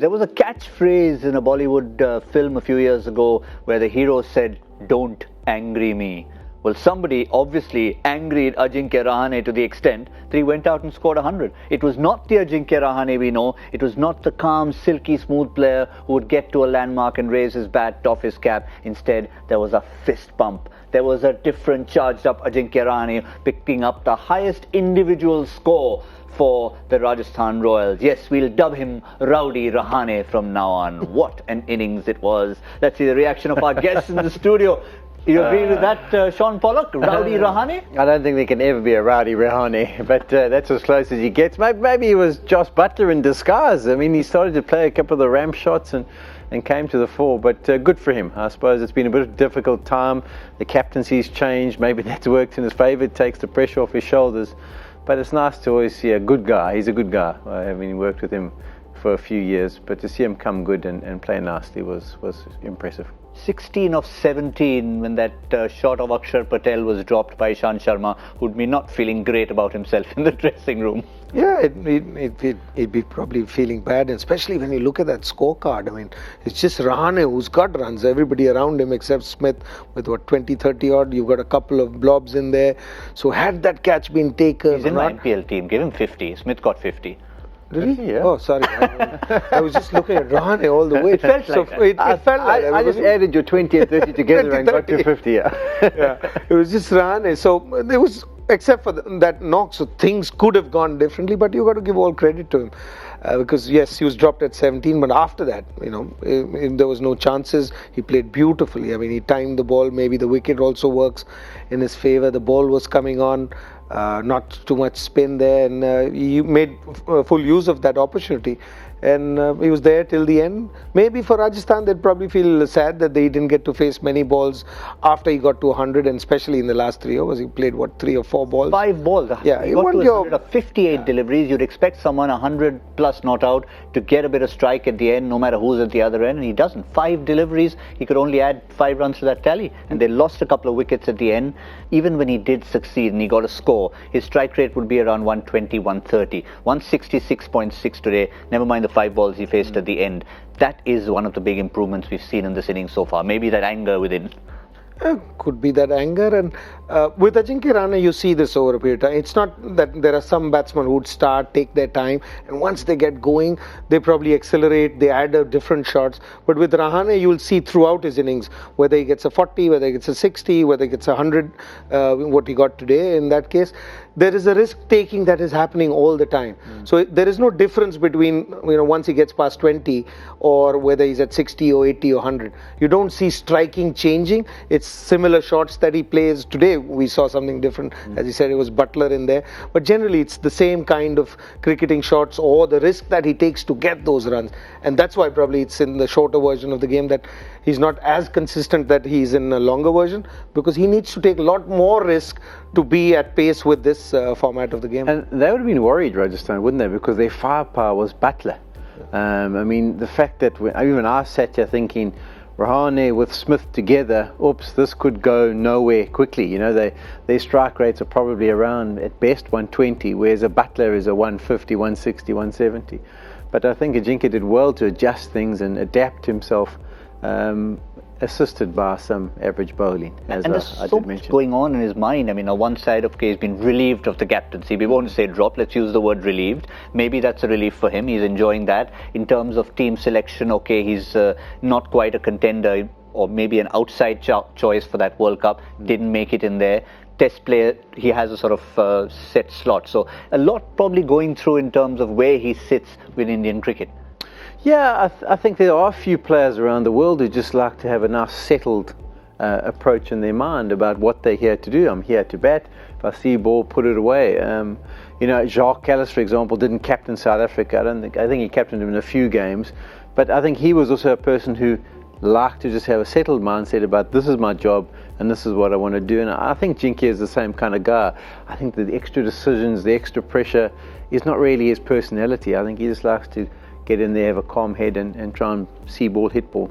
There was a catchphrase in a Bollywood film a few years ago where the hero said, "Don't angry me." Well, somebody obviously angried Ajinkya Rahane to the extent that he went out and scored 100. It was not the Ajinkya Rahane we know. It was not the calm, silky, smooth player who would get to a landmark and raise his bat, doff his cap. Instead, there was a fist pump. There was a different, charged up Ajinkya Rahane picking up the highest individual score for the Rajasthan Royals. Yes, we'll dub him Rowdy Rahane from now on. What an innings it was. Let's see the reaction of our guests in the studio. You agree with that, Shaun Pollock? Rowdy Rahane? I don't think there can ever be a Rowdy Rahane, but that's as close as he gets. Maybe he was Josh Butler in disguise. I mean, he started to play a couple of the ramp shots and came to the fore, but good for him. I suppose it's been a bit of a difficult time. The captaincy's changed. Maybe that's worked in his favour. It takes the pressure off his shoulders. But it's nice to always see a good guy. He's a good guy. I haven't worked with him for a few years, but to see him come good and play nicely was impressive. 16 of 17 when that shot of Akshar Patel was dropped by Ishant Sharma, who'd be not feeling great about himself in the dressing room. Yeah, it'd be probably feeling bad, especially when you look at that scorecard. I mean, it's just Rahane who's got runs. Everybody around him except Smith with what, 20, 30 odd. You've got a couple of blobs in there. So had that catch been taken... He's in my IPL team. Give him 50. Smith got 50. Really? Yeah. Oh, sorry. I was just looking at Rahane all the way. It felt like I just added your 20 and 30 together and got to 50. Yeah. It was just Rahane. So there was, except for that knock, so things could have gone differently, but you got to give all credit to him. Because yes, he was dropped at 17, but after that, there was no chances. He played beautifully. I mean, he timed the ball. Maybe the wicket also works in his favour. The ball was coming on. Not too much spin there, and he made full use of that opportunity, and he was there till the end. Maybe for Rajasthan they'd probably feel sad that they didn't get to face many balls after he got to 100, and especially in the last 3 overs. He played 3 or 4 balls? 5 balls. Yeah, he got to 100 of 58 deliveries. You'd expect someone 100 plus not out to get a bit of strike at the end, no matter who's at the other end, and he doesn't. 5 deliveries, he could only add 5 runs to that tally, and they lost a couple of wickets at the end. Even when he did succeed and he got a score, his strike rate would be around 120, 130, 166.6 today, never mind the 5 balls he faced at the end. That is one of the big improvements we've seen in this innings so far. Maybe that anger within. Could be that anger, and with Ajinkya Rahane you see this over a period of time. It's not that there are some batsmen who would start, take their time, and once they get going they probably accelerate, they add different shots. But with Rahane you will see throughout his innings, whether he gets a 40, whether he gets a 60, whether he gets a 100, what he got today in that case, there is a risk taking that is happening all the time. So there is no difference between once he gets past 20 or whether he's at 60 or 80 or 100. You don't see striking changing. It's similar shots that he plays. Today we saw something different. As he said, it was Butler in there, but generally it's the same kind of cricketing shots or the risk that he takes to get those runs, and that's why probably it's in the shorter version of the game that he's not as consistent that he's in a longer version, because he needs to take a lot more risk to be at pace with this format of the game. And they would have been worried, Rajasthan, wouldn't they, because their firepower was Butler. I mean, the fact that even I sat here thinking Rahane with Smith together, oops, this could go nowhere quickly. Their strike rates are probably around at best 120, whereas a Butler is a 150, 160, 170. But I think Ajinkya did well to adjust things and adapt himself, assisted by some average bowling, as and I there's so did much mention. going on in his mind. I mean, on one side, okay, he's been relieved of the captaincy. We won't say dropped, let's use the word relieved. Maybe that's a relief for him. He's enjoying that. In terms of team selection, okay, he's not quite a contender, or maybe an outside choice for that World Cup. Didn't make it in there. Test player, he has a sort of set slot. So a lot probably going through in terms of where he sits with Indian cricket. Yeah, I think there are a few players around the world who just like to have a nice settled approach in their mind about what they're here to do. I'm here to bat. If I see a ball, put it away. Jacques Kallis, for example, didn't captain South Africa. I think he captained him in a few games, but I think he was also a person who liked to just have a settled mindset about this is my job and this is what I want to do. And I think Ajinkya is the same kind of guy. I think that the extra decisions, the extra pressure is not really his personality. I think he just likes to get in there, have a calm head and try and see ball, hit ball.